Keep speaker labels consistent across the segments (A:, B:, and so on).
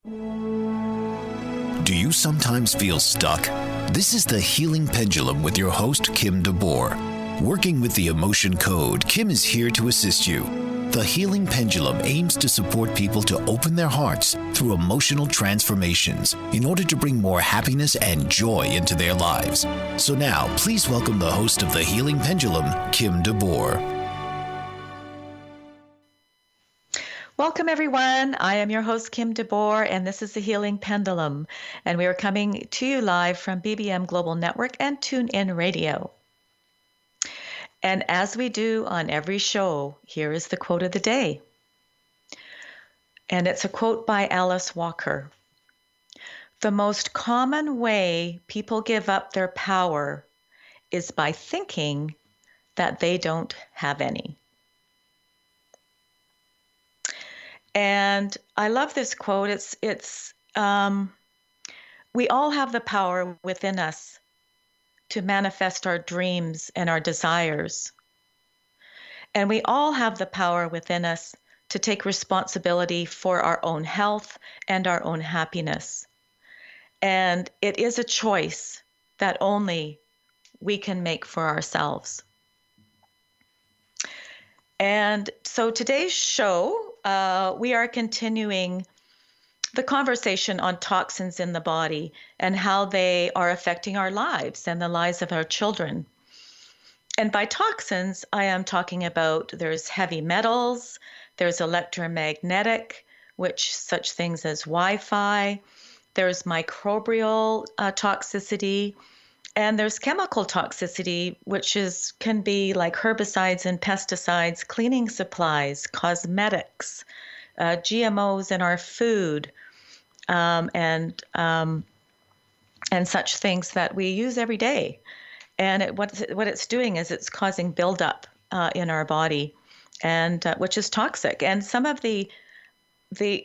A: Do you sometimes feel stuck? This is the Healing Pendulum with your host, Kim DeBoer. Working with the emotion code, Kim is here to assist you. The Healing Pendulum aims to support people to open their hearts through emotional transformations in order to bring more happiness and joy into their lives. So now, please welcome the host of the Healing Pendulum, Kim DeBoer.
B: Welcome, everyone. I am your host, Kim DeBoer, and this is the Healing Pendulum. And we are coming to you live from BBM Global Network and TuneIn Radio. And as we do on every show, here is the quote of the day. And it's a quote by Alice Walker. The most common way people give up their power is by thinking that they don't have any. And I love this quote. We all have the power within us to manifest our dreams and our desires. And we all have the power within us to take responsibility for our own health and our own happiness. And it is a choice that only we can make for ourselves. And so today's show, we are continuing the conversation on toxins in the body and how they are affecting our lives and the lives of our children. And by toxins, I am talking about there's heavy metals, there's electromagnetic, which such things as Wi-Fi, there's microbial toxicity, and there's chemical toxicity, which can be like herbicides and pesticides, cleaning supplies, cosmetics, GMOs in our food, and such things that we use every day. And what it's doing is it's causing buildup in our body, and which is toxic. And some of the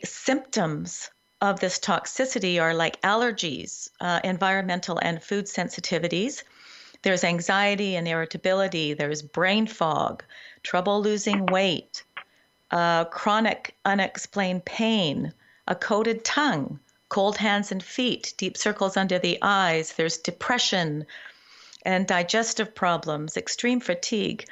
B: symptoms of this toxicity are like allergies, environmental and food sensitivities. There's anxiety and irritability. There's brain fog, trouble losing weight, chronic unexplained pain, a coated tongue, cold hands and feet, deep circles under the eyes. There's depression and digestive problems, extreme fatigue,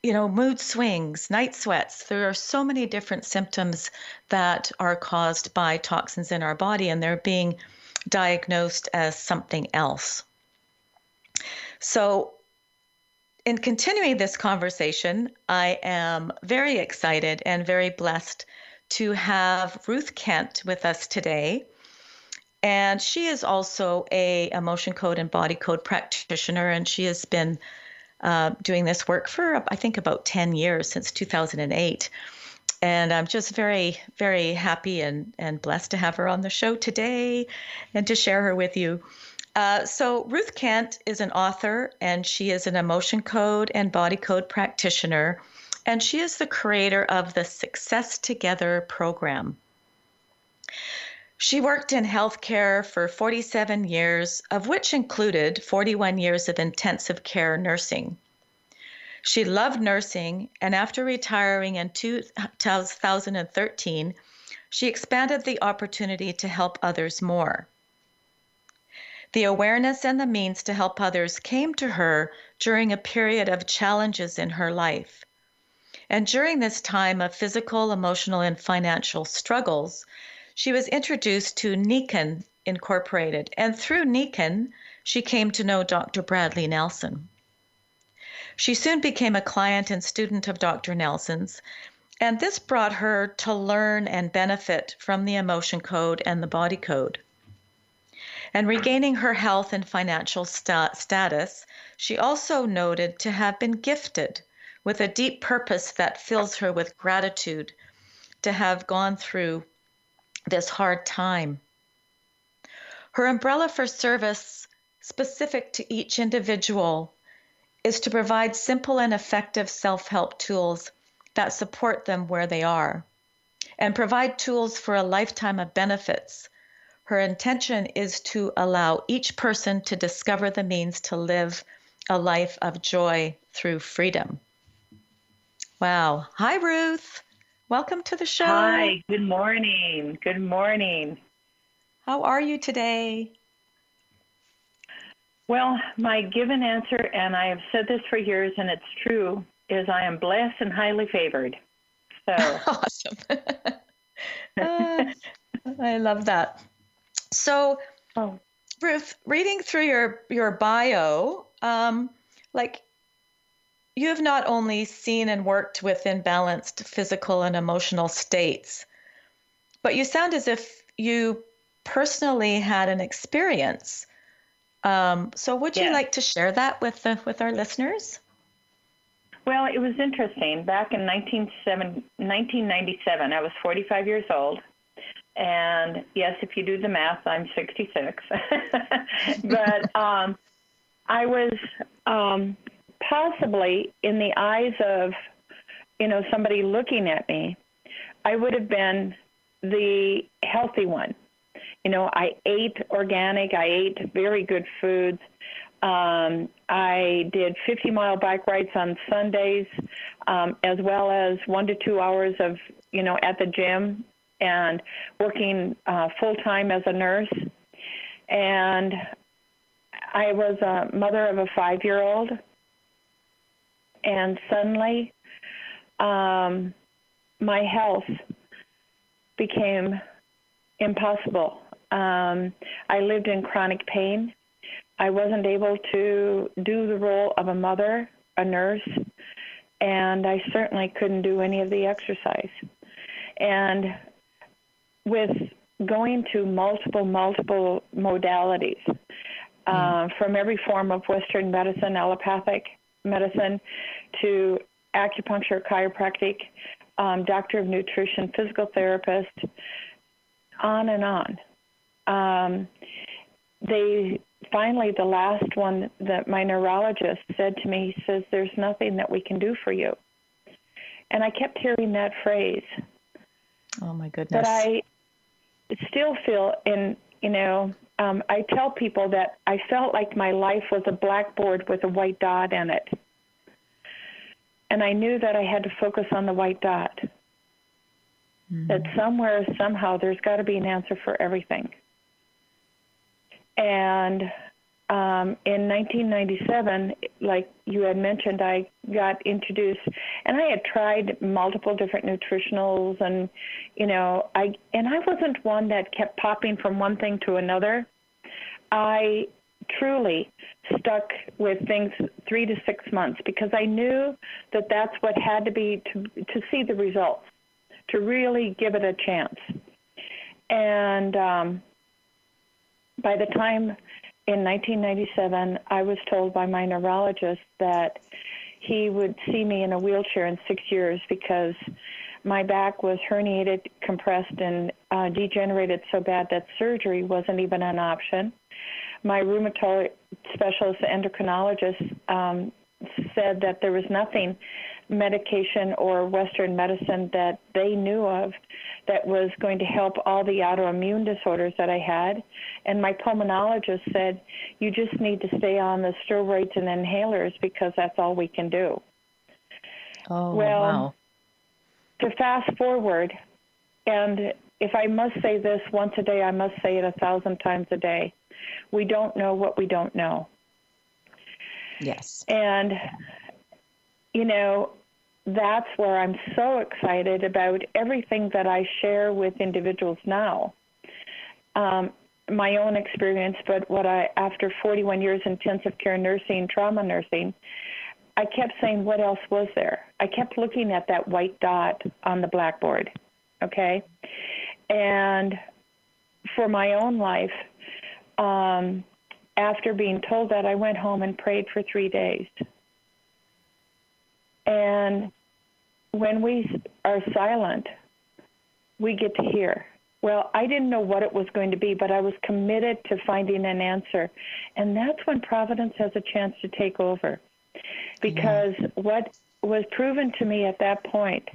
B: mood swings, night sweats. There are so many different symptoms that are caused by toxins in our body, and they're being diagnosed as something else. So in continuing this conversation, I am very excited and very blessed to have Ruth Kent with us today. And she is also a emotion code and body code practitioner, and she has been doing this work for, I think, about 10 years, since 2008. And I'm just very, very happy and blessed to have her on the show today and to share her with you. So Ruth Kent is an author, and she is an emotion code and body code practitioner, and she is the creator of the Success Together program. She worked in healthcare for 47 years, of which included 41 years of intensive care nursing. She loved nursing, and after retiring in 2013, she expanded the opportunity to help others more. The awareness and the means to help others came to her during a period of challenges in her life. And during this time of physical, emotional, and financial struggles, she was introduced to Nikan Incorporated, and through Nikan, she came to know Dr. Bradley Nelson. She soon became a client and student of Dr. Nelson's, and this brought her to learn and benefit from the emotion code and the body code. And regaining her health and financial status, she also noted to have been gifted with a deep purpose that fills her with gratitude to have gone through this hard time. Her umbrella for service, specific to each individual, is to provide simple and effective self-help tools that support them where they are and provide tools for a lifetime of benefits. Her intention is to allow each person to discover the means to live a life of joy through freedom. Wow. Hi, Ruth. Welcome to the show.
C: Hi, good morning. Good morning.
B: How are you today?
C: Well, my given answer, and I have said this for years, and it's true, is I am blessed and highly favored. So,
B: Awesome. Ah, I love that. So,
C: oh,
B: Ruth, reading through your bio, like you have not only seen and worked with imbalanced physical and emotional states, but you sound as if you personally had an experience. So would you
C: yes.
B: like to share that with our listeners?
C: Well, it was interesting. Back in 1997, I was 45 years old. And yes, if you do the math, I'm 66. But I was possibly in the eyes of, somebody looking at me, I would have been the healthy one. I ate organic. I ate very good foods. I did 50-mile bike rides on Sundays, as well as 1 to 2 hours of, at the gym and working full-time as a nurse. And I was a mother of a 5-year-old. And suddenly, my health became impossible. I lived in chronic pain. I wasn't able to do the role of a mother, a nurse, and I certainly couldn't do any of the exercise. And with going to multiple modalities, from every form of Western medicine, allopathic medicine, to acupuncture, chiropractic, doctor of nutrition, physical therapist, on and on. Finally, the last one that my neurologist said to me, he says, "There's nothing that we can do for you." And I kept hearing that phrase.
B: Oh my goodness.
C: But I still feel I tell people that I felt like my life was a blackboard with a white dot in it. And I knew that I had to focus on the white dot. That somewhere, somehow, there's got to be an answer for everything. And in 1997, like you had mentioned, I got introduced, and I had tried multiple different nutritionals, and I wasn't one that kept popping from one thing to another. I truly stuck with things 3 to 6 months because I knew that that's what had to be to see the results, to really give it a chance. And by the time in 1997, I was told by my neurologist that he would see me in a wheelchair in 6 years because my back was herniated, compressed, and degenerated so bad that surgery wasn't even an option. My rheumatoid specialist, endocrinologist, said that there was nothing, medication or Western medicine that they knew of that was going to help all the autoimmune disorders that I had. And my pulmonologist said, "You just need to stay on the steroids and inhalers because that's all we can do."
B: Oh,
C: well,
B: wow.
C: To fast forward, and if I must say this once a day, I must say it 1,000 times a day. We don't know what we don't know.
B: Yes.
C: And, that's where I'm so excited about everything that I share with individuals now. My own experience, but after 41 years intensive care nursing, trauma nursing, I kept saying, what else was there? I kept looking at that white dot on the blackboard, okay? And for my own life, after being told that, I went home and prayed for 3 days. And when we are silent, we get to hear. Well, I didn't know what it was going to be, but I was committed to finding an answer. And that's when Providence has a chance to take over. Because what was proven to me at that point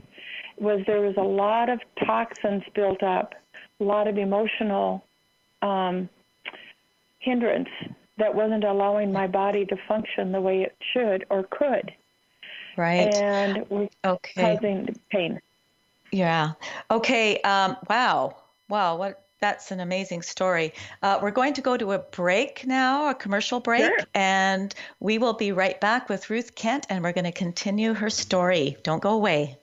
C: was there was a lot of toxins built up, a lot of emotional hindrance that wasn't allowing my body to function the way it should or could.
B: Right.
C: And was causing pain.
B: Yeah. Okay. Wow. Wow. That's an amazing story. We're going to go to a break now, a commercial
C: Sure.
B: break, and we will be right back with Ruth Kent, and we're going to continue her story. Don't go away.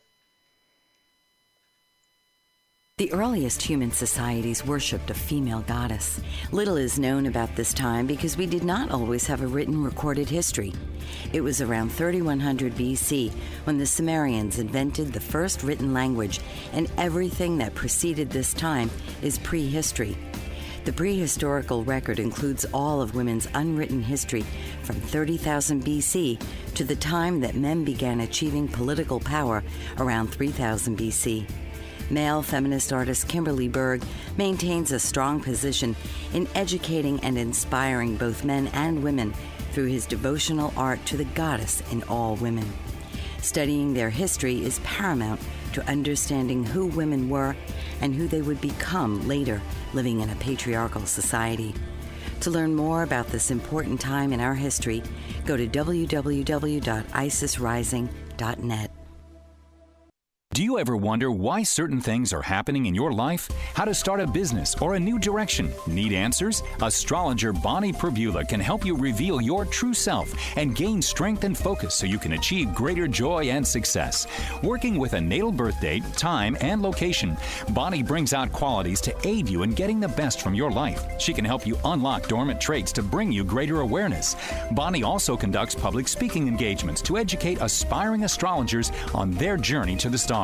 D: The earliest human societies worshipped a female goddess. Little is known about this time because we did not always have a written recorded history. It was around 3100 BC when the Sumerians invented the first written language, and everything that preceded this time is prehistory. The prehistorical record includes all of women's unwritten history from 30,000 BC to the time that men began achieving political power around 3000 BC. Male feminist artist Kimberly Berg maintains a strong position in educating and inspiring both men and women through his devotional art to the goddess in all women. Studying their history is paramount to understanding who women were and who they would become later living in a patriarchal society. To learn more about this important time in our history, go to www.isisrising.net.
E: Do you ever wonder why certain things are happening in your life? How to start a business or a new direction? Need answers? Astrologer Bonnie Perbula can help you reveal your true self and gain strength and focus so you can achieve greater joy and success. Working with a natal birth date, time, and location, Bonnie brings out qualities to aid you in getting the best from your life. She can help you unlock dormant traits to bring you greater awareness. Bonnie also conducts public speaking engagements to educate aspiring astrologers on their journey to the stars.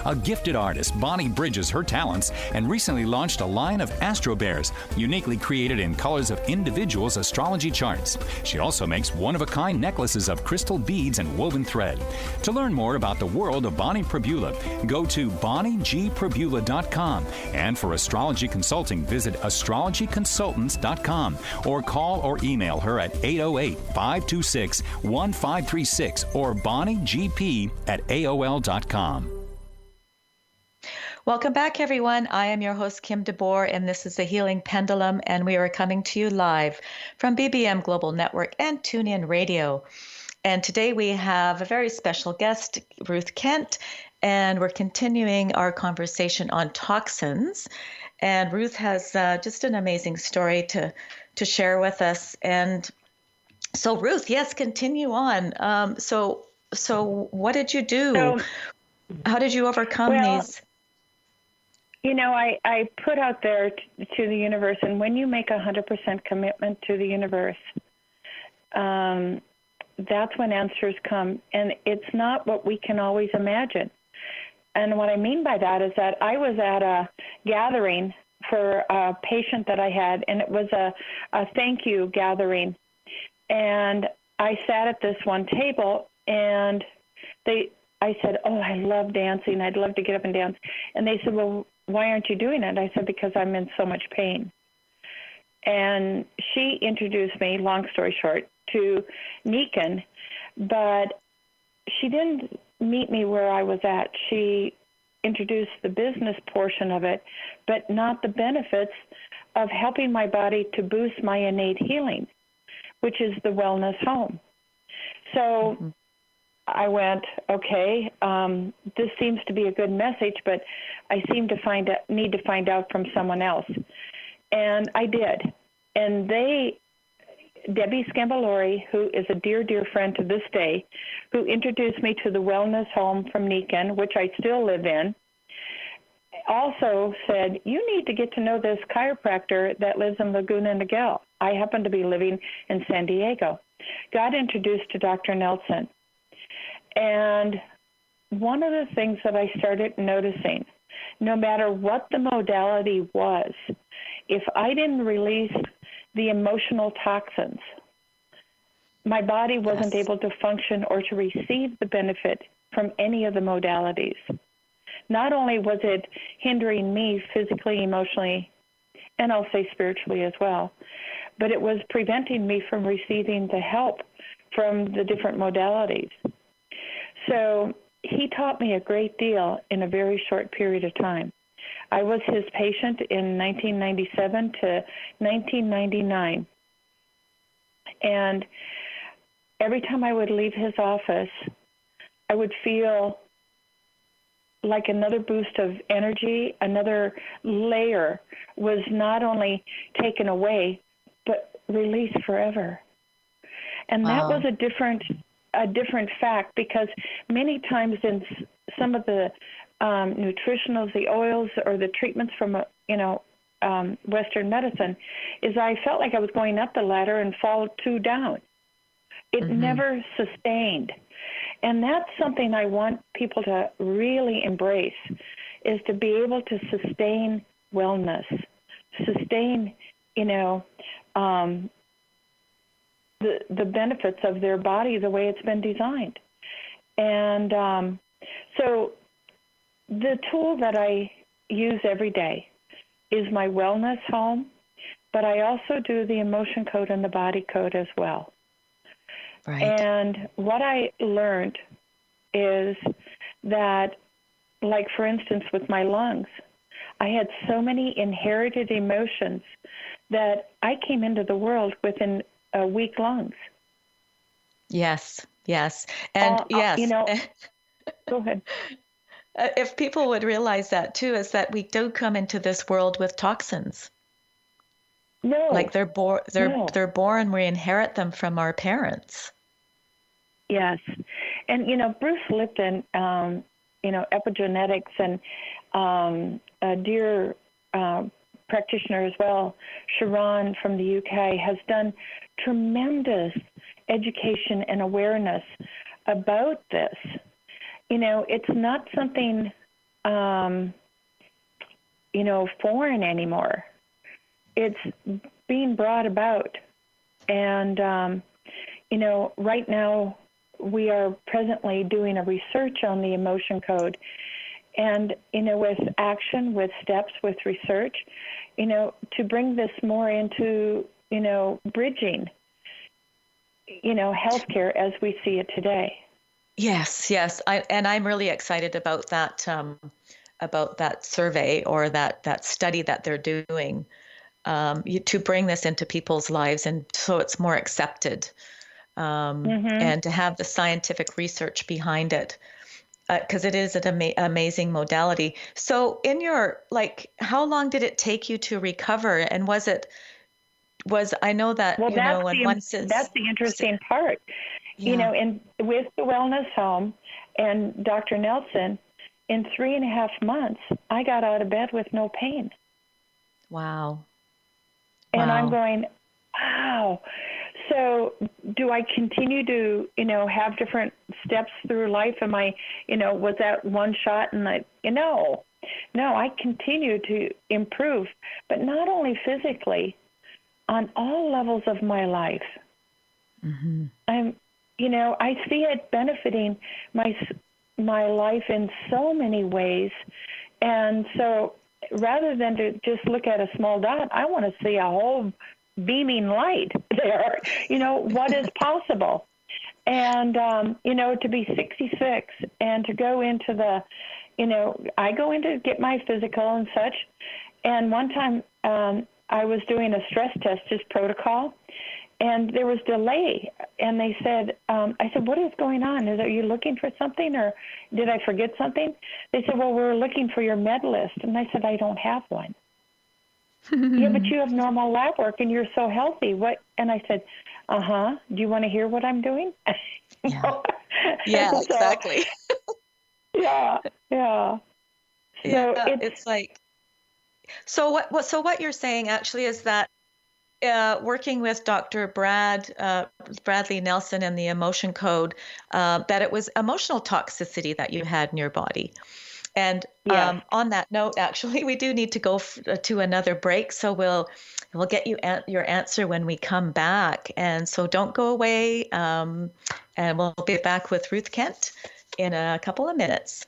E: A gifted artist, Bonnie bridges her talents and recently launched a line of Astro Bears, uniquely created in colors of individuals' astrology charts. She also makes one-of-a-kind necklaces of crystal beads and woven thread. To learn more about the world of Bonnie Perbula, go to bonniegperbula.com, and for astrology consulting, visit astrologyconsultants.com or call or email her at 808-526-1536 or bonniegp@aol.com.
B: Welcome back, everyone. I am your host, Kim DeBoer, and this is The Healing Pendulum, and we are coming to you live from BBM Global Network and TuneIn Radio. And today we have a very special guest, Ruth Kent, and we're continuing our conversation on toxins. And Ruth has just an amazing story to share with us. And so, Ruth, yes, continue on. So what did you do? How did you overcome these?
C: You know, I put out there to the universe, and when you make 100% commitment to the universe, that's when answers come. And it's not what we can always imagine. And what I mean by that is that I was at a gathering for a patient that I had, and it was a thank you gathering. And I sat at this one table, and I said, oh, I love dancing. I'd love to get up and dance. And they said, well, why aren't you doing it? I said, because I'm in so much pain. And she introduced me, long story short, to Nikan, but she didn't meet me where I was at. She introduced the business portion of it, but not the benefits of helping my body to boost my innate healing, which is the wellness home. So I went, okay, this seems to be a good message, but I seem to need to find out from someone else. And I did. And Debbie Scambalori, who is a dear, dear friend to this day, who introduced me to the wellness home from Nikan, which I still live in, also said, you need to get to know this chiropractor that lives in Laguna Niguel. I happen to be living in San Diego. Got introduced to Dr. Nelson. And one of the things that I started noticing, no matter what the modality was, if I didn't release the emotional toxins, my body wasn't able to function or to receive the benefit from any of the modalities. Not only was it hindering me physically, emotionally, and I'll say spiritually as well, but it was preventing me from receiving the help from the different modalities. So he taught me a great deal in a very short period of time. I was his patient in 1997 to 1999. And every time I would leave his office, I would feel like another boost of energy, another layer was not only taken away, but released forever. And that was a different fact, because many times in some of the nutritionals, the oils, or the treatments from, Western medicine, is I felt like I was going up the ladder and fall too down. It never sustained. And that's something I want people to really embrace, is to be able to sustain wellness, sustain, the benefits of their body the way it's been designed. And so the tool that I use every day is my wellness home, but I also do the emotion code and the body code as well.
B: Right.
C: And what I learned is that, like, for instance, with my lungs, I had so many inherited emotions that I came into the world with weak lungs.
B: Yes. And yes.
C: Go ahead.
B: If people would realize that too, is that we do come into this world with toxins.
C: No.
B: Like they're born, we inherit them from our parents.
C: Yes. And, Bruce Lipton, epigenetics, and a dear practitioner as well, Sharon from the UK, has done tremendous education and awareness about this. It's not something, foreign anymore. It's being brought about. And, right now we are presently doing a research on the emotion code. And, with action, with steps, with research, to bring this more into, bridging, healthcare as we see it today.
B: Yes. I'm really excited about that survey, or that study that they're doing, to bring this into people's lives, and so it's more accepted, and to have the scientific research behind it, because it is an amazing modality. So in your, how long did it take you to recover? And I know that,
C: that's the interesting part.
B: Yeah.
C: And with the wellness home and Dr. Nelson, in 3.5 months, I got out of bed with no pain.
B: Wow.
C: And I'm going, wow. So do I continue to, have different steps through life? Am I, was that one shot and no, I continue to improve, but not only physically, on all levels of my life. I see it benefiting my life in so many ways. And so rather than to just look at a small dot, I want to see a whole beaming light there, what is possible. And, to be 66 and to go into I go in to get my physical and such. And one time I was doing a stress test, just protocol, and there was delay. And they said, I said, what is going on? Are you looking for something, or did I forget something? They said, well, we're looking for your med list. And I said, I don't have one. Yeah, but you have normal lab work and you're so healthy. What? And I said, do you want to hear what I'm doing?
B: Yeah, exactly.
C: Yeah.
B: So it's like, so what you're saying actually is that working with Dr. Bradley Nelson and the emotion code, that it was emotional toxicity that you had in your body. And on that note, actually, we do need to go to another break. So we'll get you your answer when we come back. And so don't go away. And we'll be back with Ruth Kent in a couple of minutes.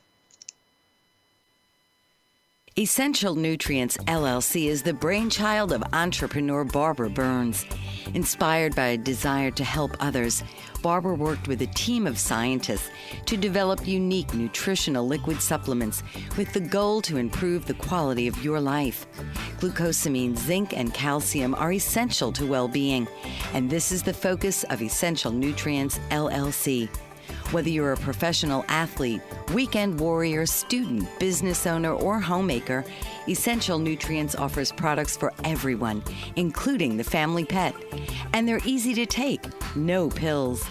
D: Essential Nutrients LLC is the brainchild of entrepreneur Barbara Burns. Inspired by a desire to help others, Barbara worked with a team of scientists to develop unique nutritional liquid supplements with the goal to improve the quality of your life. Glucosamine, zinc, and calcium are essential to well-being, and this is the focus of Essential Nutrients LLC. Whether you're a professional athlete, weekend warrior, student, business owner, or homemaker, Essential Nutrients offers products for everyone, including the family pet. And they're easy to take, no pills.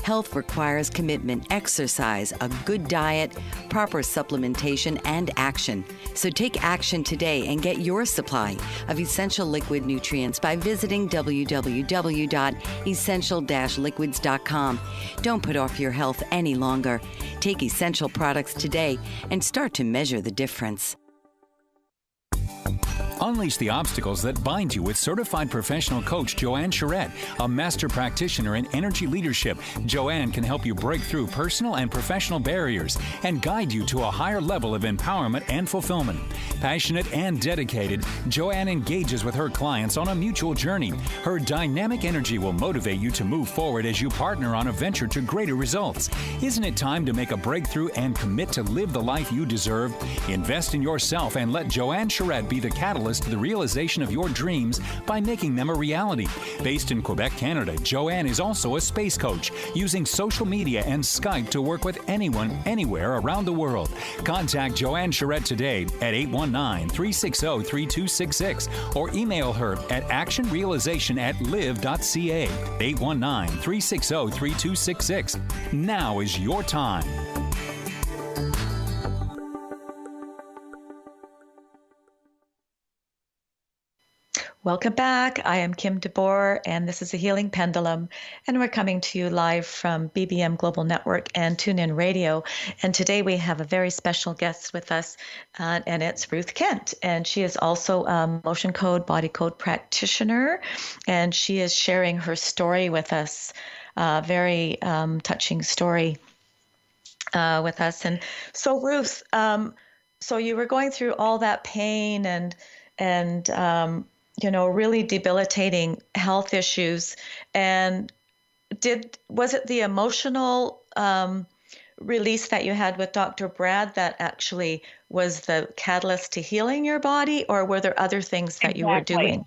D: Health requires commitment, exercise, a good diet, proper supplementation, and action. So take action today and get your supply of essential liquid nutrients by visiting www.essential-liquids.com. Don't put off your health any longer. Take essential products today and start to measure the difference.
E: Unleash the obstacles that bind you with certified professional coach Joanne Charette, a master practitioner in energy leadership. Joanne can help you break through personal and professional barriers and guide you to a higher level of empowerment and fulfillment. Passionate and dedicated, Joanne engages with her clients on a mutual journey. Her dynamic energy will motivate you to move forward as you partner on a venture to greater results. Isn't it time to make a breakthrough and commit to live the life you deserve? Invest in yourself and let Joanne Charette be the catalyst to the realization of your dreams by making them a reality. Based in Quebec, Canada, Joanne is also a space coach, using social media and Skype to work with anyone, anywhere around the world. Contact Joanne Charette today at 819-360-3266 or email her at actionrealization@live.ca. 819-360-3266. Now is your time.
B: Welcome back. I am Kim DeBoer, and this is The Healing Pendulum, and we're coming to you live from BBM Global Network and TuneIn Radio. And today we have a very special guest with us, and it's Ruth Kent, and she is also a motion code, body code practitioner, and she is sharing her story with us, very touching story with us. And so, Ruth, so you were going through all that pain and really debilitating health issues. And was it the emotional release that you had with Dr. Brad that actually was the catalyst to healing your body, or were there other things that you were doing?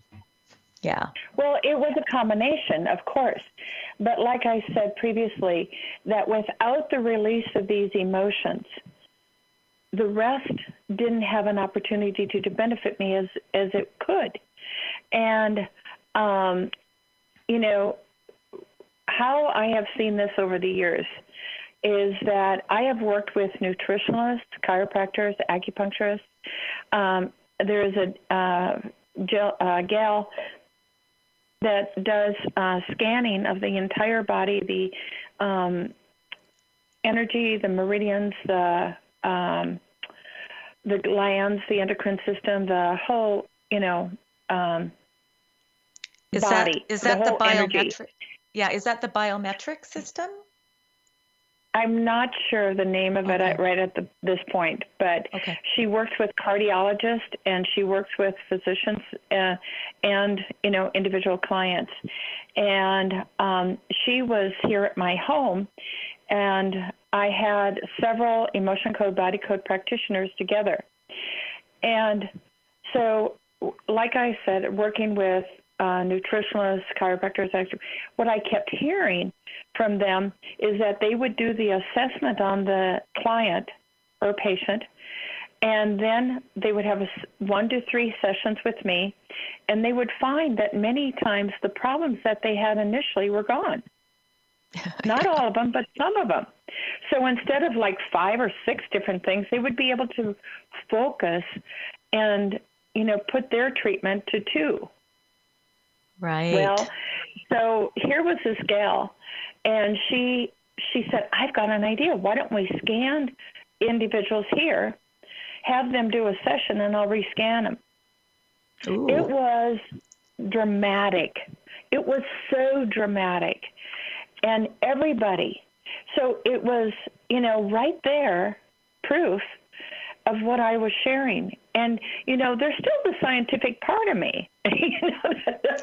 B: Yeah.
C: Well, it was a combination, of course. But like I said previously, that without the release of these emotions, the rest didn't have an opportunity to benefit me as it could. And, how I have seen this over the years is that I have worked with nutritionalists, chiropractors, acupuncturists. There is a gal that does scanning of the entire body, the energy, the meridians, the glands, the endocrine system, the whole, body.
B: Is that the biometric?
C: Energy.
B: Yeah, is that the biometric system?
C: I'm not sure the name of it right at this point, but she works with cardiologists and she works with physicians and individual clients. And she was here at my home, and I had several emotion code, body code practitioners together. And so, like I said, working with nutritionalists, chiropractors, what I kept hearing from them is that they would do the assessment on the client or patient, and then they would have 1 to 3 sessions with me, and they would find that many times the problems that they had initially were gone. Not all of them, but some of them. So instead of like 5 or 6 different things, they would be able to focus and, put their treatment to 2.
B: Right.
C: Well, so here was this gal, and she said, I've got an idea. Why don't we scan individuals here, have them do a session, and I'll rescan them. Ooh. It was dramatic. It was so dramatic. And everybody. So it was, right there, proof of what I was sharing. And, there's still the scientific part of me.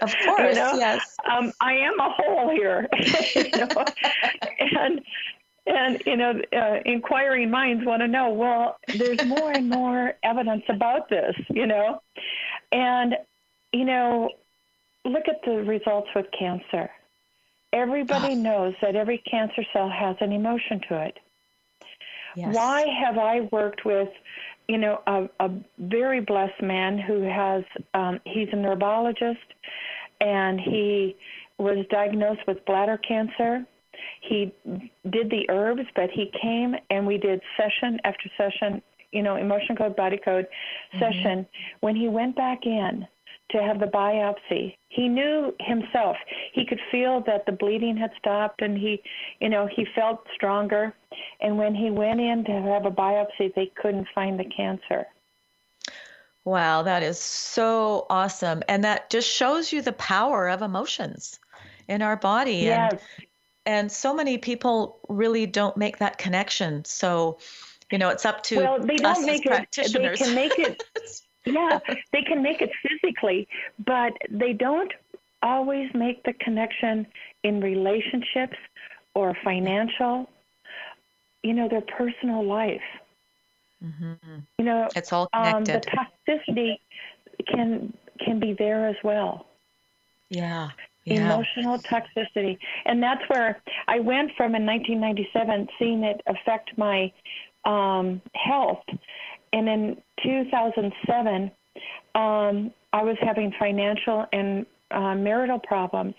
B: Of course, yes.
C: I am a whole here. And inquiring minds want to know, well, there's more and more evidence about this, And, look at the results with cancer. Everybody knows that every cancer cell has an emotion to it.
B: Yes.
C: Why have I worked with, a very blessed man who has, he's a neurologist, and he was diagnosed with bladder cancer. He did the herbs, but he came and we did session after session, emotion code, body code session. When he went back in to have the biopsy, he knew himself. He could feel that the bleeding had stopped, and he felt stronger. And when he went in to have a biopsy, they couldn't find the cancer.
B: Wow, that is so awesome. And that just shows you the power of emotions in our body.
C: Yes.
B: And so many people really don't make that connection. So, it's up to
C: they don't
B: us
C: make
B: as practitioners.
C: They can make it. Yeah, they can make it physically, but they don't always make the connection in relationships or financial, their personal life.
B: It's all connected.
C: The toxicity can be there as well.
B: Yeah.
C: Emotional toxicity. And that's where I went from in 1997, seeing it affect my health. And in 2007, I was having financial and marital problems.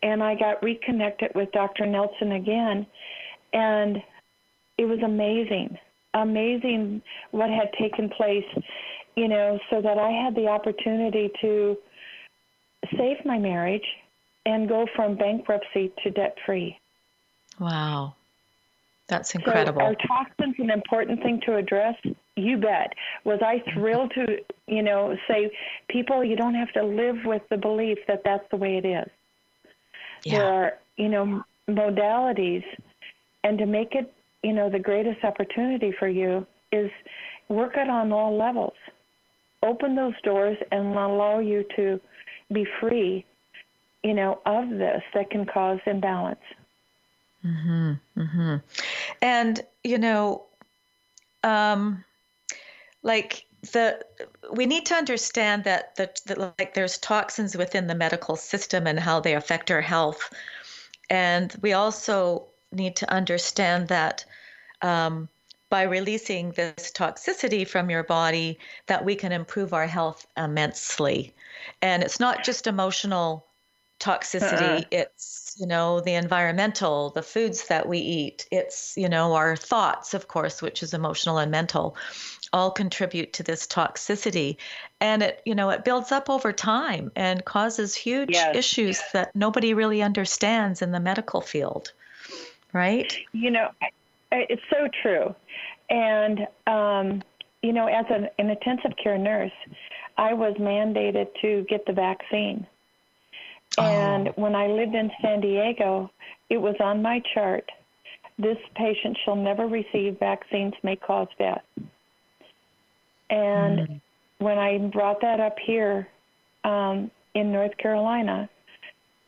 C: And I got reconnected with Dr. Nelson again. And it was amazing what had taken place, so that I had the opportunity to save my marriage and go from bankruptcy to debt-free.
B: Wow. That's incredible.
C: So are toxins an important thing to address? You bet. Was I thrilled to, say, people, you don't have to live with the belief that that's the way it is.
B: Yeah.
C: There are, modalities, and to make it, the greatest opportunity for you is work it on all levels. Open those doors and allow you to be free, of this that can cause imbalance.
B: And, we need to understand that there's toxins within the medical system and how they affect our health. And we also need to understand that by releasing this toxicity from your body, that we can improve our health immensely. And it's not just emotional toxicity. It's, the environmental, the foods that we eat. It's, our thoughts, of course, which is emotional and mental, all contribute to this toxicity. And it builds up over time and causes huge issues that nobody really understands in the medical field. Right?
C: It's so true. And, as an intensive care nurse, I was mandated to get the vaccine. And when I lived in San Diego, it was on my chart. This patient shall never receive vaccines may cause death. And when I brought that up here in North Carolina,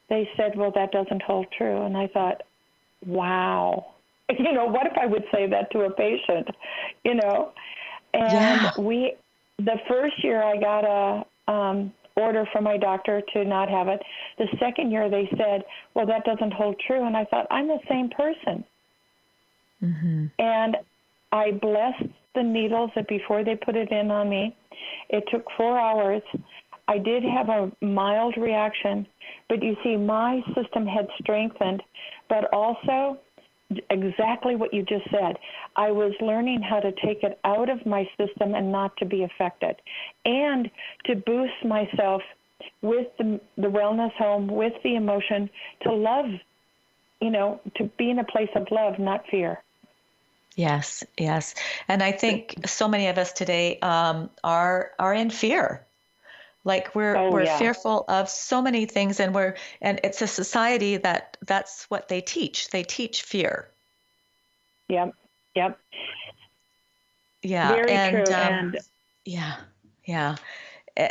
C: they said, well, that doesn't hold true. And I thought, wow, what if I would say that to a patient, And the first year I got a order from my doctor to not have it. The second year they said, well, that doesn't hold true. And I thought, I'm the same person. And I blessed the needles before they put it in on me. It took 4 hours. I did have a mild reaction, but you see, my system had strengthened, but also exactly what you just said. I was learning how to take it out of my system and not to be affected, and to boost myself with the wellness home, with the emotion, to love, to be in a place of love, not fear.
B: Yes. And I think so many of us today are in fear. Like we're fearful of so many things, and it's a society that's what they teach. They teach fear.
C: Yep.
B: Yeah.
C: Very true.
B: Yeah.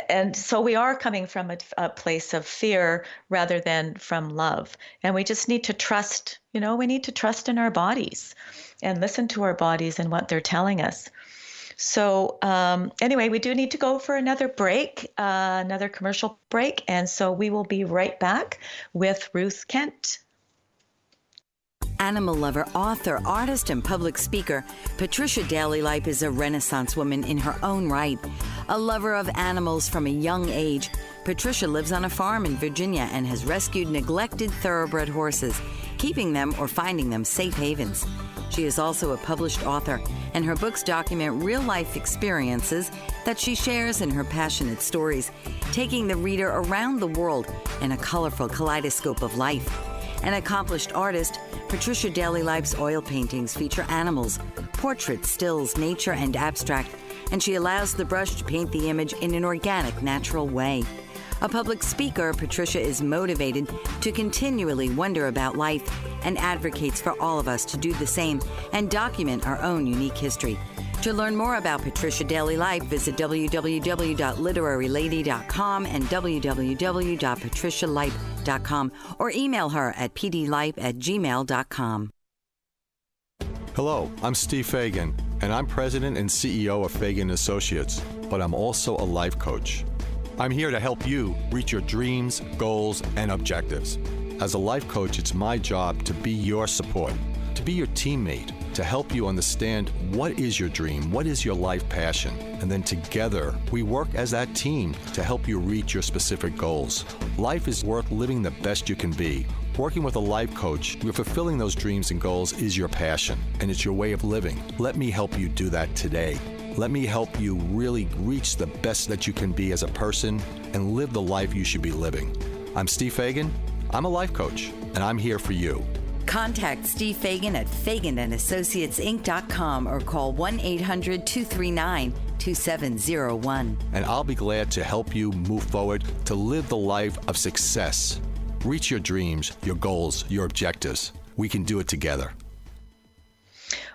B: And so we are coming from a place of fear rather than from love. And we just need to trust, we need to trust in our bodies and listen to our bodies and what they're telling us. So anyway, we do need to go for another break, another commercial break. And so we will be right back with Ruth Kent.
D: Animal lover, author, artist, and public speaker, Patricia Daly-Lipe is a Renaissance woman in her own right. A lover of animals from a young age, Patricia lives on a farm in Virginia and has rescued neglected thoroughbred horses, keeping them or finding them safe havens. She is also a published author, and her books document real-life experiences that she shares in her passionate stories, taking the reader around the world in a colorful kaleidoscope of life. An accomplished artist, Patricia Daly-Lipe's oil paintings feature animals, portraits, stills, nature, and abstract, and she allows the brush to paint the image in an organic, natural way. A public speaker, Patricia is motivated to continually wonder about life and advocates for all of us to do the same and document our own unique history. To learn more about Patricia Daly-Lipe, visit www.literarylady.com and www.patricialipe.com or email her at pdlipe@gmail.com.
F: Hello, I'm Steve Fagan, and I'm president and CEO of Fagan Associates, but I'm also a life coach. I'm here to help you reach your dreams, goals, and objectives. As a life coach, it's my job to be your support, to be your teammate, to help you understand what is your dream, what is your life passion, and then together we work as that team to help you reach your specific goals. Life is worth living the best you can be. Working with a life coach, you're fulfilling those dreams and goals is your passion, and it's your way of living. Let me help you do that today. Let me help you really reach the best that you can be as a person and live the life you should be living. I'm Steve Fagan. I'm a life coach, and I'm here for you.
D: Contact Steve Fagan at FaganandAssociatesInc.com or call 1-800-239-2701.
F: And I'll be glad to help you move forward to live the life of success. Reach your dreams, your goals, your objectives. We can do it together.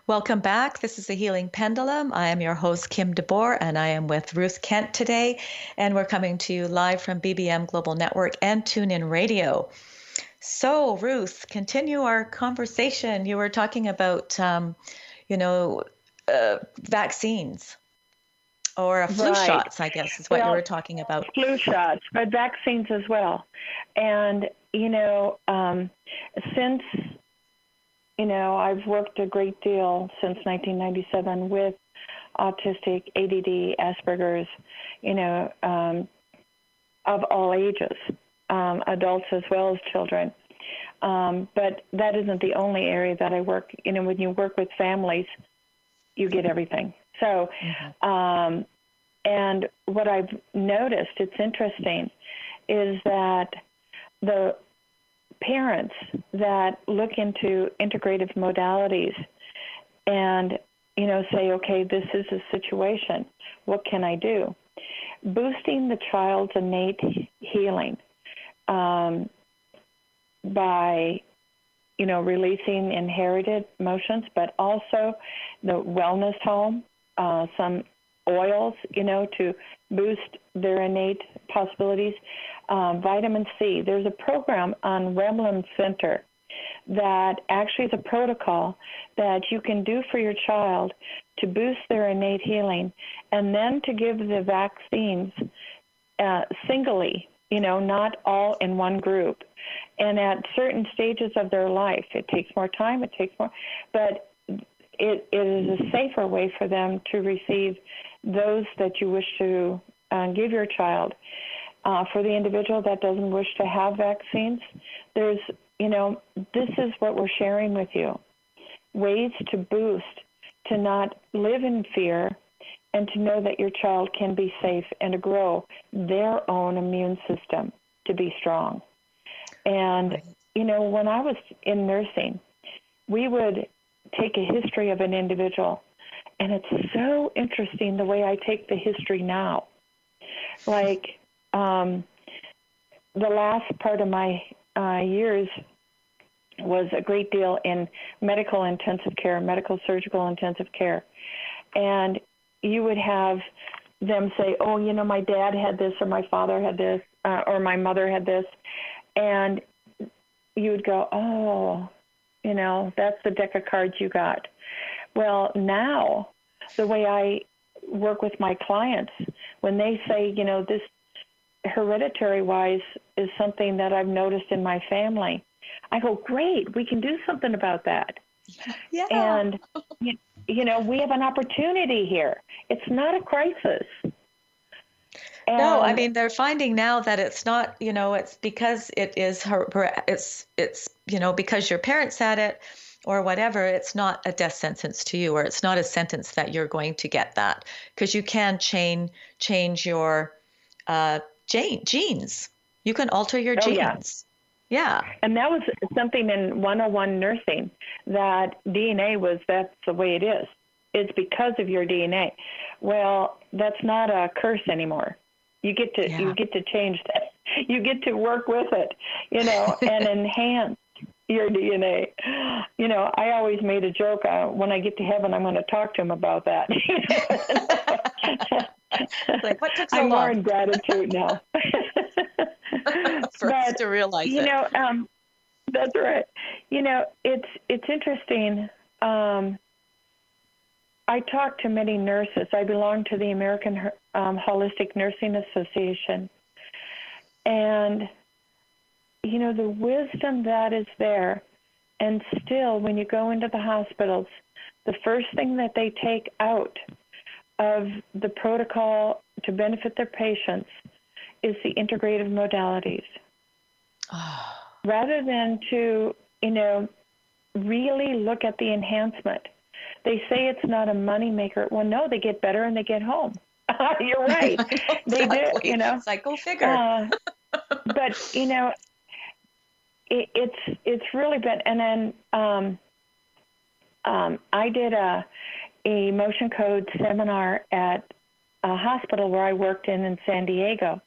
B: Welcome back. This is the Healing Pendulum. I am your host, Kim DeBoer, and I am with Ruth Kent today. And we're coming to you live from BBM Global Network and TuneIn Radio. So, Ruth, continue our conversation. You were talking about, vaccines or flu shots, I guess, is what you were talking about.
C: Flu shots, but vaccines as well. And, since, I've worked a great deal since 1997 with autistic, ADD, Asperger's, of all ages. Adults as well as children. But that isn't the only area that I work. When you work with families, you get everything. So, and what I've noticed, it's interesting, is that the parents that look into integrative modalities and, say, okay, this is a situation. What can I do? Boosting the child's innate healing by, releasing inherited emotions, but also the wellness home, some oils, to boost their innate possibilities. Vitamin C. There's a program on Remlin Center that actually is a protocol that you can do for your child to boost their innate healing and then to give the vaccines singly, not all in one group. And at certain stages of their life, it takes more time, but it is a safer way for them to receive those that you wish to give your child. For the individual that doesn't wish to have vaccines, there's, this is what we're sharing with you. Ways to boost, to not live in fear, and to know that your child can be safe and to grow their own immune system to be strong. And, when I was in nursing, we would take a history of an individual, and it's so interesting the way I take the history now. Like, the last part of my years was a great deal in medical surgical intensive care. And you would have them say, oh, my dad had this, or my father had this, or my mother had this. And you would go, oh, that's the deck of cards you got. Well, now the way I work with my clients, when they say, this hereditary-wise is something that I've noticed in my family, I go, great, we can do something about that.
B: Yeah.
C: And, you know, we have an opportunity here. It's not a crisis.
B: No, I
C: And
B: mean, they're finding now that it's not, you know, it's because it is her, it's, you know, because your parents had it or whatever, it's not a death sentence to you, or it's not a sentence that you're going to get that, because you can change your genes. You can alter your genes. Yeah.
C: And that was something in 101 nursing, that DNA that's the way it is. It's because of your DNA. Well, that's not a curse anymore. You get to change that. You get to work with it, you know, and enhance your DNA. You know, I always made a joke, when I get to heaven, I'm going to talk to him about that.
B: Like, what took so
C: I'm
B: long?
C: more in gratitude now.
B: For us to realize
C: you
B: it.
C: know, that's right. You know, it's interesting. I talk to many nurses. I belong to the American Holistic Nursing Association. And, you know, the wisdom that is there, and still when you go into the hospitals, the first thing that they take out of the protocol to benefit their patients is the integrative modalities.
B: Oh.
C: Rather than to, you know, really look at the enhancement. They say it's not a money maker. Well, no, they get better and they get home. You're right. They do, you know.
B: It's like, go figure.
C: But, you know, it's really been, and then I did a motion code seminar at a hospital where I worked in San Diego.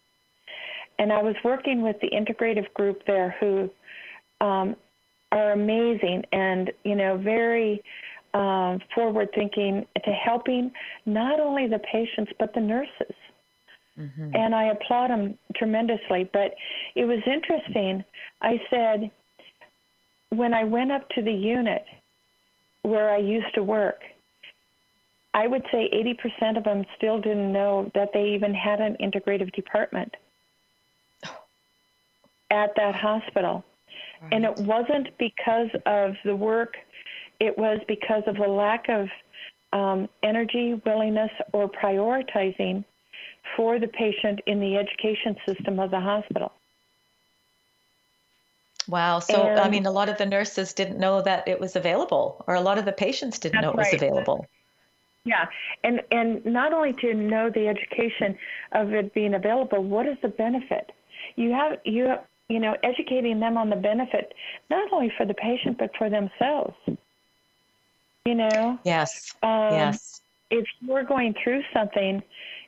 C: And I was working with the integrative group there, who are amazing and, you know, very forward-thinking to helping not only the patients but the nurses. Mm-hmm. And I applaud them tremendously. But it was interesting. I said, when I went up to the unit where I used to work, I would say 80% of them still didn't know that they even had an integrative department at that hospital. Right. And it wasn't because of the work. It was because of the lack of energy, willingness, or prioritizing for the patient in the education system of the hospital.
B: Wow. So, I mean, a lot of the nurses didn't know that it was available, or a lot of the patients didn't know it was available.
C: Yeah. And not only to know the education of it being available, what is the benefit? You know, educating them on the benefit, not only for the patient, but for themselves. You know?
B: Yes. Yes.
C: If you're going through something,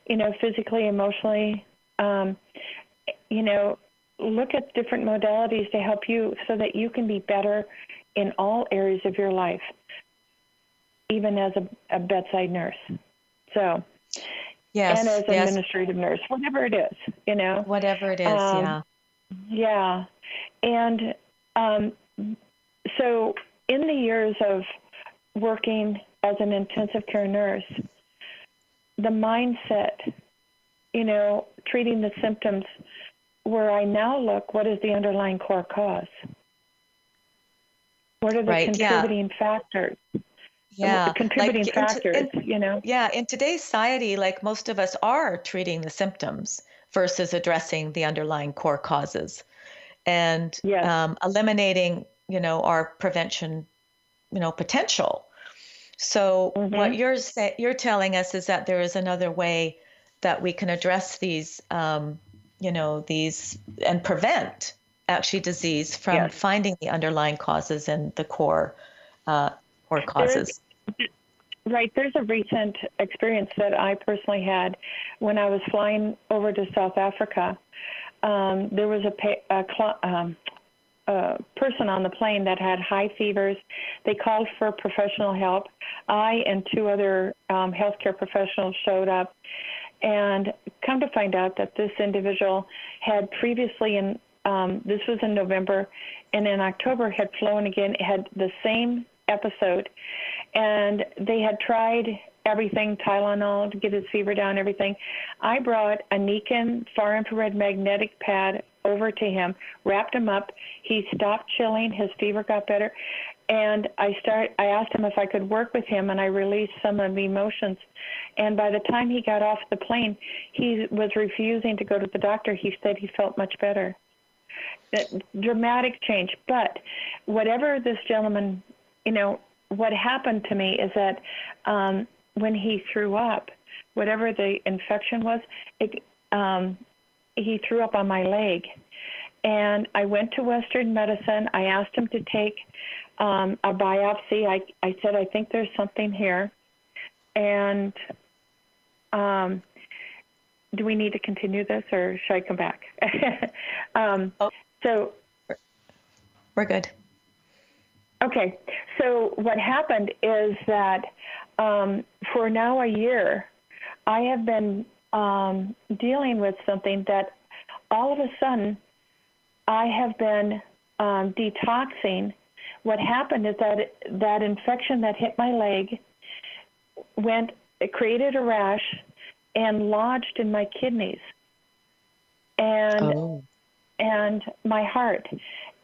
C: you know, physically, emotionally, you know, look at different modalities to help you so that you can be better in all areas of your life, even as a bedside nurse. So,
B: yes,
C: and as an administrative nurse, whatever it is, you know.
B: Whatever it is, yeah.
C: Yeah. And so in the years of working as an intensive care nurse, the mindset, you know, treating the symptoms, where I now look, what is the underlying core cause? What are the contributing factors?
B: Yeah.
C: Contributing factors, you know?
B: Yeah. In today's society, like, most of us are treating the symptoms versus addressing the underlying core causes, and eliminating, you know, our prevention, you know, potential. So what you're telling us is that there is another way that we can address these, you know, these, and prevent actually disease from finding the underlying causes and the core causes.
C: There's a recent experience that I personally had when I was flying over to South Africa. There was a person on the plane that had high fevers. They called for professional help. I and two other healthcare professionals showed up, and come to find out that this individual had previously, this was in November, and in October had flown again, had the same episode, and they had tried everything, Tylenol to get his fever down, everything. I brought a Niken far infrared magnetic pad over to him, wrapped him up. He stopped chilling. His fever got better. And I asked him if I could work with him, and I released some of the emotions. And by the time he got off the plane, he was refusing to go to the doctor. He said he felt much better. Dramatic change. But whatever this gentleman, what happened to me is that when he threw up, whatever the infection was, he threw up on my leg. And I went to Western medicine. I asked him to take a biopsy. I said, I think there's something here. And do we need to continue this, or should I come back? So
B: we're good.
C: Okay. So what happened is that for now a year, I have been dealing with something that all of a sudden I have been detoxing. What happened is that infection that hit my leg it created a rash and lodged in my kidneys and my heart.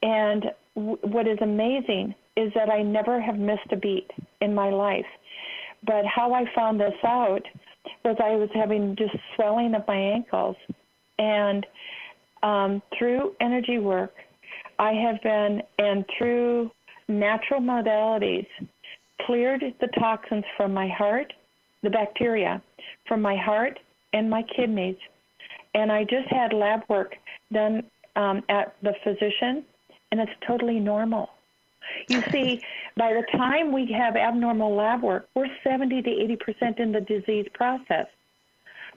C: And what is amazing is that I never have missed a beat in my life. But how I found this out was I was having just swelling of my ankles. And through energy work, I have been, and through natural modalities, cleared the toxins from my heart, the bacteria, from my heart and my kidneys. And I just had lab work done at the physician, and it's totally normal. You see, by the time we have abnormal lab work, we're 70 to 80% in the disease process.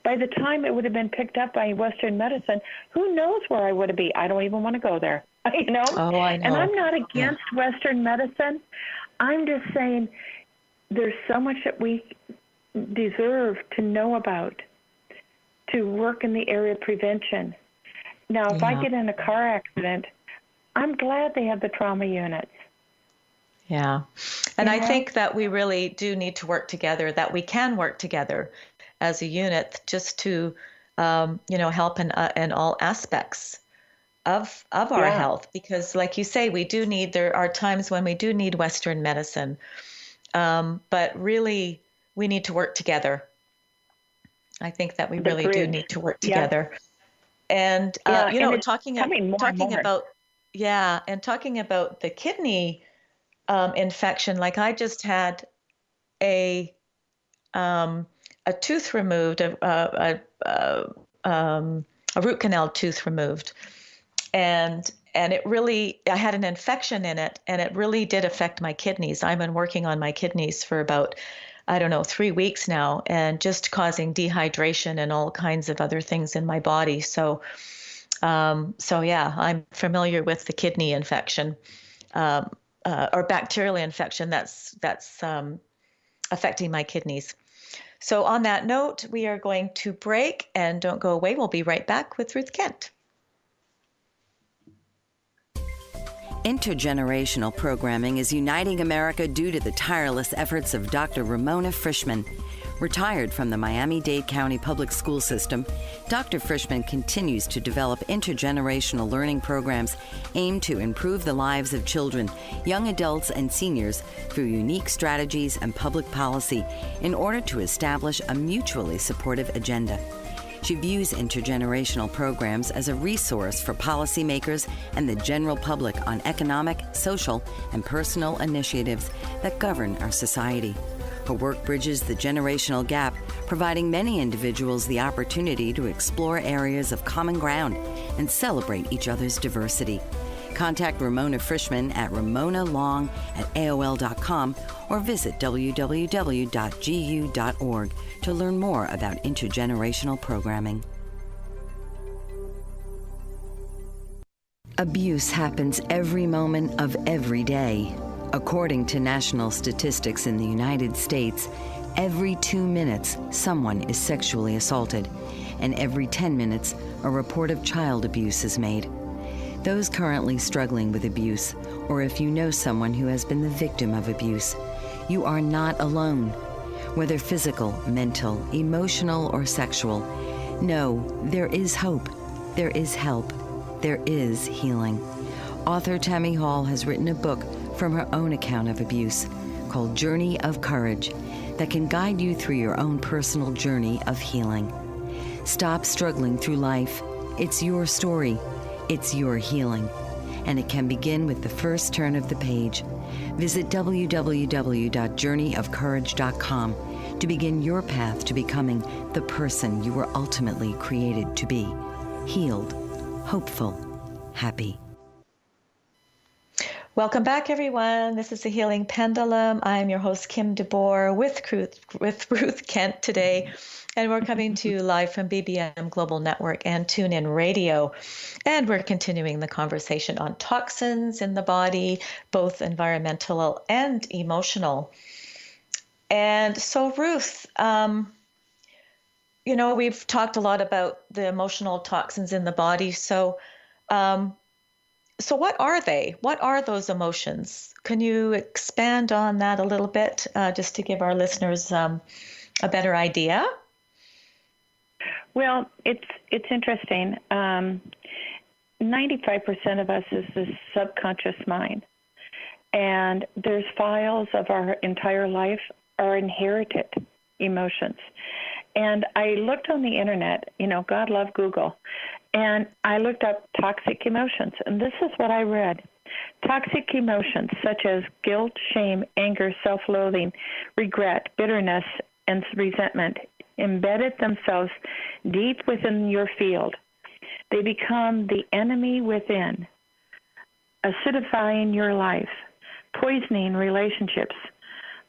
C: By the time it would have been picked up by Western medicine, who knows where I would be? I don't even want to go there, Oh, I know. And I'm not against Western medicine. I'm just saying there's so much that we deserve to know about, to work in the area of prevention. Now, if I get in a car accident, I'm glad they have the trauma units.
B: Yeah. And I think that we really do need to work together, that we can work together as a unit just to, help in all aspects of our health. Because like you say, there are times when we do need Western medicine. But really, we need to work together. I think that we really do need to work together. And, talking about the kidney infection, like I just had a tooth removed, a root canal tooth removed. And it really, I had an infection in it, and it really did affect my kidneys. I've been working on my kidneys for about, 3 weeks now, and just causing dehydration and all kinds of other things in my body. So I'm familiar with the kidney infection, or bacterial infection that's affecting my kidneys. So on that note, we are going to break, and don't go away. We'll be right back with Ruth Kent.
D: Intergenerational programming is uniting America due to the tireless efforts of Dr. Ramona Frischman. Retired from the Miami-Dade County Public School System, Dr. Frischman continues to develop intergenerational learning programs aimed to improve the lives of children, young adults, and seniors through unique strategies and public policy in order to establish a mutually supportive agenda. She views intergenerational programs as a resource for policymakers and the general public on economic, social, and personal initiatives that govern our society. Her work bridges the generational gap, providing many individuals the opportunity to explore areas of common ground and celebrate each other's diversity. Contact Ramona Frischman at ramonalong@aol.com or visit www.gu.org to learn more about intergenerational programming. Abuse happens every moment of every day. According to national statistics in the United States, every 2 minutes someone is sexually assaulted, and every 10 minutes a report of child abuse is made. Those currently struggling with abuse, or if you know someone who has been the victim of abuse, you are not alone. Whether physical, mental, emotional, or sexual, know there is hope, there is help. there is healing. Author Tammy Hall has written a book from her own account of abuse called Journey of Courage that can guide you through your own personal journey of healing. Stop struggling through life. It's your story. It's your healing. And it can begin with the first turn of the page. Visit www.journeyofcourage.com to begin your path to becoming the person you were ultimately created to be. Healed, hopeful, happy.
B: Welcome back, everyone. This is the Healing Pendulum. I'm your host, Kim DeBoer, with Ruth Kent today. And we're coming to you live from BBM Global Network and TuneIn Radio. And we're continuing the conversation on toxins in the body, both environmental and emotional. And so, Ruth, we've talked a lot about the emotional toxins in the body. So what are they? What are those emotions? Can you expand on that a little bit, just to give our listeners a better idea?
C: Well, it's interesting. 95% of us is this subconscious mind, and there's files of our entire life are inherited emotions. And I looked on the internet, God love Google, and I looked up toxic emotions, and this is what I read. Toxic emotions such as guilt, shame, anger, self-loathing, regret, bitterness, and resentment embedded themselves deep within your field. They become the enemy within, acidifying your life, poisoning relationships,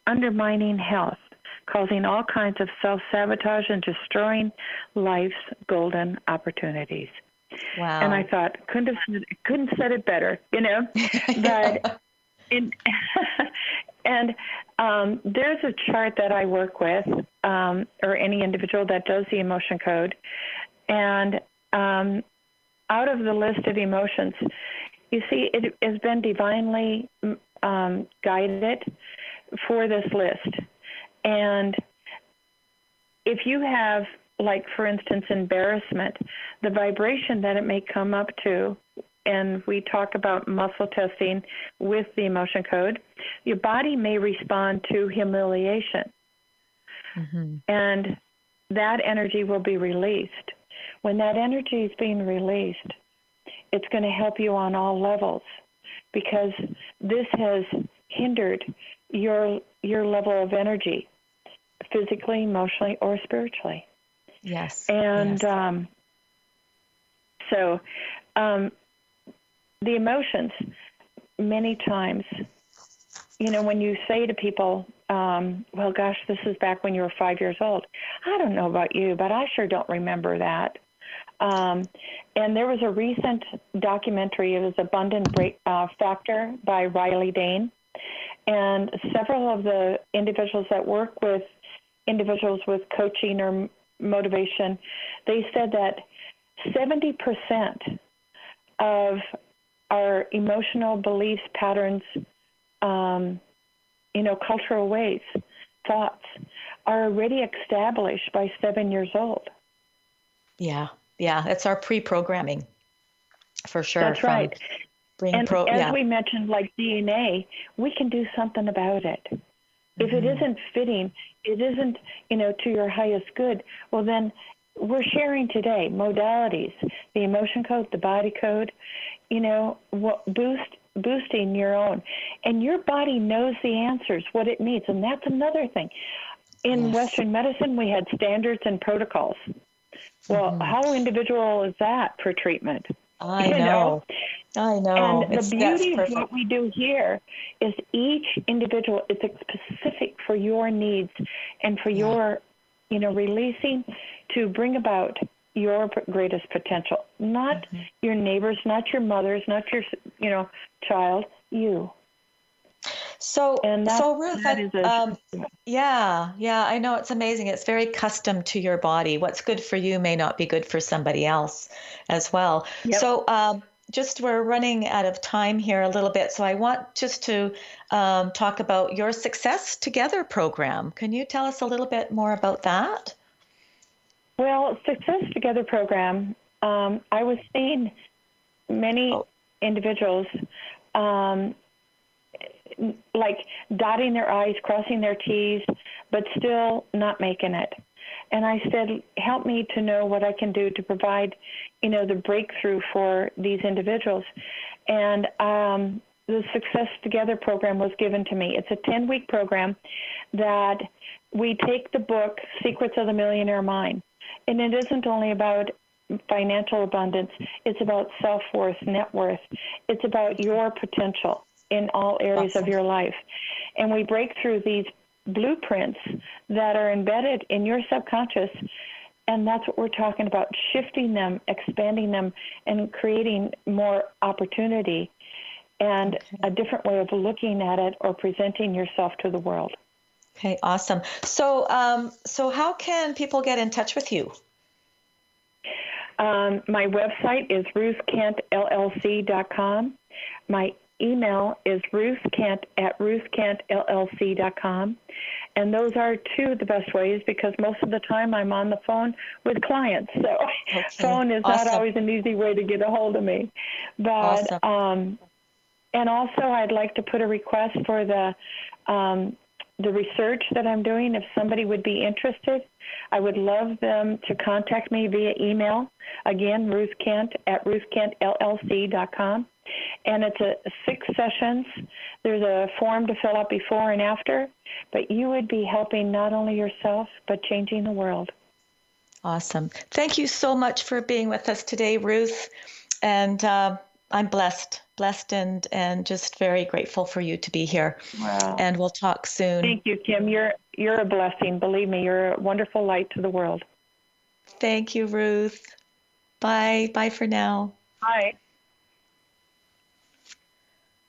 C: undermining health, causing all kinds of self-sabotage and destroying life's golden opportunities.
B: Wow.
C: And I thought, couldn't have said it better, But there's a chart that I work with, or any individual that does the emotion code, and out of the list of emotions, you see, it has been divinely guided for this list. And if you have, like, for instance, embarrassment, the vibration that it may come up to, and we talk about muscle testing with the emotion code, your body may respond to humiliation. Mm-hmm. And that energy will be released. When that energy is being released, it's going to help you on all levels, because this has hindered your level of energy, physically, emotionally, or spiritually.
B: Yes.
C: And
B: yes.
C: The emotions, many times, when you say to people, well, gosh, this is back when you were 5 years old. I don't know about you, but I sure don't remember that. And there was a recent documentary, it was Abundant Factor by Riley Dane. And several of the individuals that work with individuals with coaching or motivation, they said that 70% of our emotional beliefs, patterns, cultural ways, thoughts are already established by 7 years old.
B: Yeah, it's our pre-programming, for sure.
C: That's right. And as we mentioned, like DNA, we can do something about it. Mm-hmm. If it isn't fitting, it isn't, to your highest good, well, then we're sharing today modalities, the emotion code, the body code, boosting your own. And your body knows the answers, what it needs. And that's another thing. In Western medicine, we had standards and protocols. Well, how individual is that for treatment?
B: I know.
C: And the beauty of what we do here is each individual is specific for your needs and for your, releasing to bring about your greatest potential. Not your neighbors, not your mothers, not your, child, you.
B: So Ruth, I know, it's amazing. It's very custom to your body. What's good for you may not be good for somebody else as well. Yep. So we're running out of time here a little bit. So I want just to talk about your Success Together program. Can you tell us a little bit more about that?
C: Well, Success Together program, I was seeing many individuals like dotting their I's, crossing their T's, but still not making it. And I said, help me to know what I can do to provide, the breakthrough for these individuals. And the Success Together program was given to me. It's a 10-week program that we take the book, Secrets of the Millionaire Mind. And it isn't only about financial abundance. It's about self-worth, net worth. It's about your potential in all areas of your life. And we break through these blueprints that are embedded in your subconscious, and that's what we're talking about, shifting them, expanding them, and creating more opportunity and a different way of looking at it or presenting yourself to the world.
B: Okay, awesome. So how can people get in touch with you?
C: My website is ruthkentllc.com. My email is ruthkent@ruthkentllc.com. And those are two of the best ways because most of the time I'm on the phone with clients. So phone is not always an easy way to get a hold of me. But and also I'd like to put a request for the research that I'm doing. If somebody would be interested, I would love them to contact me via email. Again, ruthkent@ruthkentllc.com. And it's 6 sessions. There's a form to fill out before and after, but you would be helping not only yourself, but changing the world.
B: Awesome. Thank you so much for being with us today, Ruth. And I'm blessed and just very grateful for you to be here.
C: Wow.
B: And we'll talk soon.
C: Thank you, Kim. You're a blessing. Believe me, you're a wonderful light to the world.
B: Thank you, Ruth. Bye. Bye for now.
C: Bye.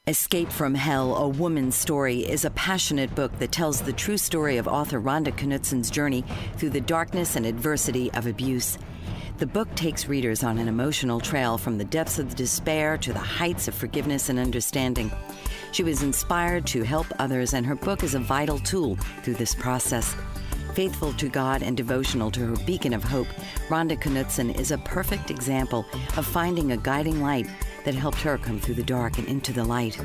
D: Escape from Hell, A Woman's Story is a passionate book that tells the true story of author Rhonda Knutsen's journey through the darkness and adversity of abuse. The book takes readers on an emotional trail from the depths of despair to the heights of forgiveness and understanding. She was inspired to help others, and her book is a vital tool through this process. Faithful to God and devotional to her beacon of hope, Rhonda Knutsen is a perfect example of finding a guiding light that helped her come through the dark and into the light.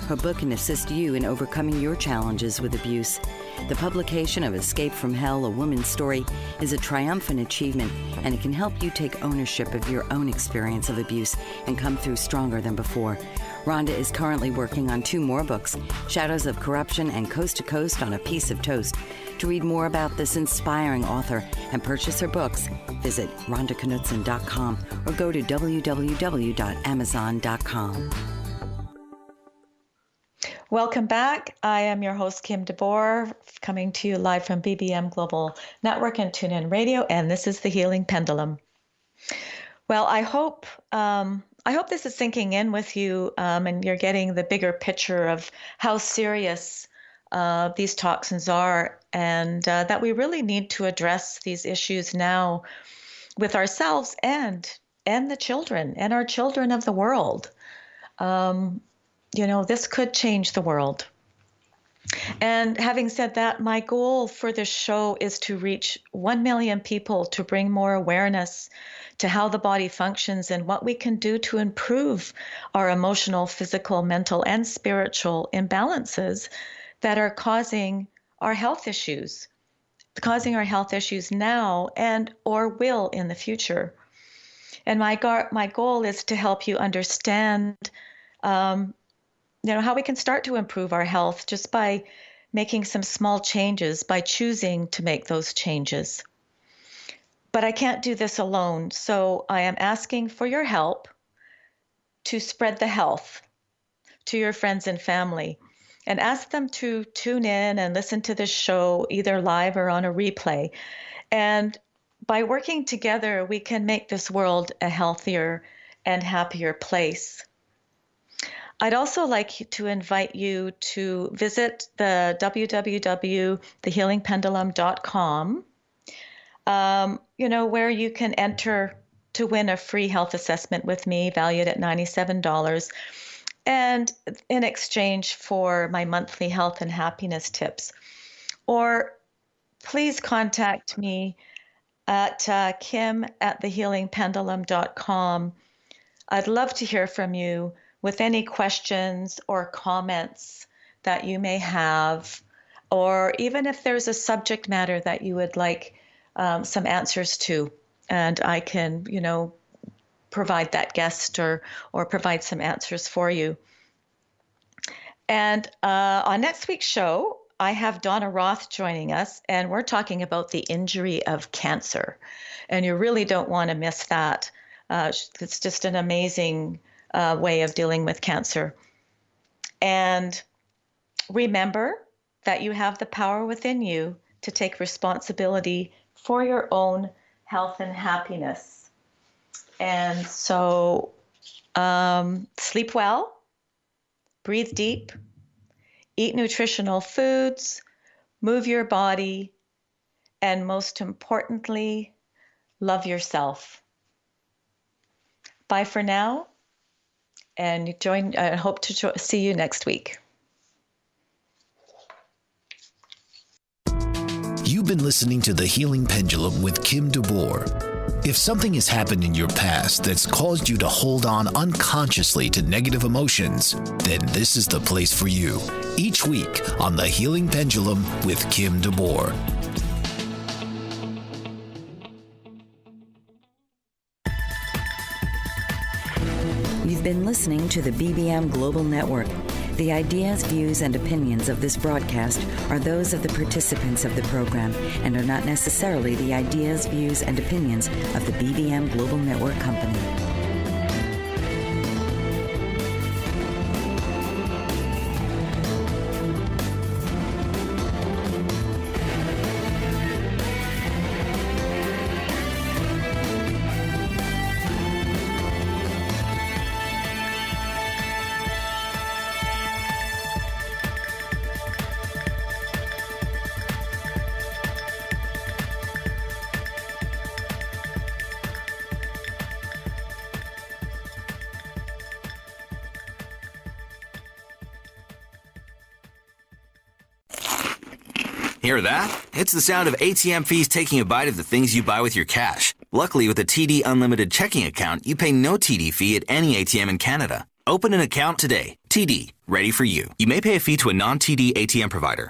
D: Her book can assist you in overcoming your challenges with abuse. The publication of Escape from Hell, A Woman's Story is a triumphant achievement, and it can help you take ownership of your own experience of abuse and come through stronger than before. Rhonda is currently working on 2 more books, Shadows of Corruption and Coast to Coast on a Piece of Toast. To read more about this inspiring author and purchase her books, visit rhondaknutsen.com or go to www.amazon.com.
B: Welcome back. I am your host, Kim DeBoer, coming to you live from BBM Global Network and TuneIn Radio, and this is the Healing Pendulum. Well, I hope this is sinking in with you, and you're getting the bigger picture of how serious these toxins are, and that we really need to address these issues now with ourselves and the children and our children of the world. This could change the world. And having said that, my goal for this show is to reach 1 million people, to bring more awareness to how the body functions and what we can do to improve our emotional, physical, mental, and spiritual imbalances that are causing our health issues now and or will in the future. And my goal is to help you understand how we can start to improve our health just by making some small changes, by choosing to make those changes. But I can't do this alone, so I am asking for your help to spread the health to your friends and family, and ask them to tune in and listen to this show either live or on a replay. And by working together, we can make this world a healthier and happier place. I'd also like to invite you to visit the www.thehealingpendulum.com, where you can enter to win a free health assessment with me valued at $97, and in exchange for my monthly health and happiness tips. Or please contact me at kim@thehealingpendulum.com I'd love to hear from you with any questions or comments that you may have, or even if there's a subject matter that you would like some answers to, and I can, provide that guest or provide some answers for you. And on next week's show, I have Donna Roth joining us, and we're talking about the injury of cancer. And you really don't want to miss that. It's just an amazing way of dealing with cancer. And remember that you have the power within you to take responsibility for your own health and happiness. And so sleep well, breathe deep, eat nutritional foods, move your body, and most importantly, love yourself. Bye for now, and I hope to see you next week.
A: You've been listening to The Healing Pendulum with Kim DeBoer. If something has happened in your past that's caused you to hold on unconsciously to negative emotions, then this is the place for you. Each week on The Healing Pendulum with Kim DeBoer.
D: You've been listening to the BBM Global Network. The ideas, views, and opinions of this broadcast are those of the participants of the program and are not necessarily the ideas, views, and opinions of the BBM Global Network Company.
G: Hear that? It's the sound of ATM fees taking a bite of the things you buy with your cash. Luckily, with a TD Unlimited checking account, you pay no TD fee at any ATM in Canada. Open an account today. TD, ready for you. You may pay a fee to a non-TD ATM provider.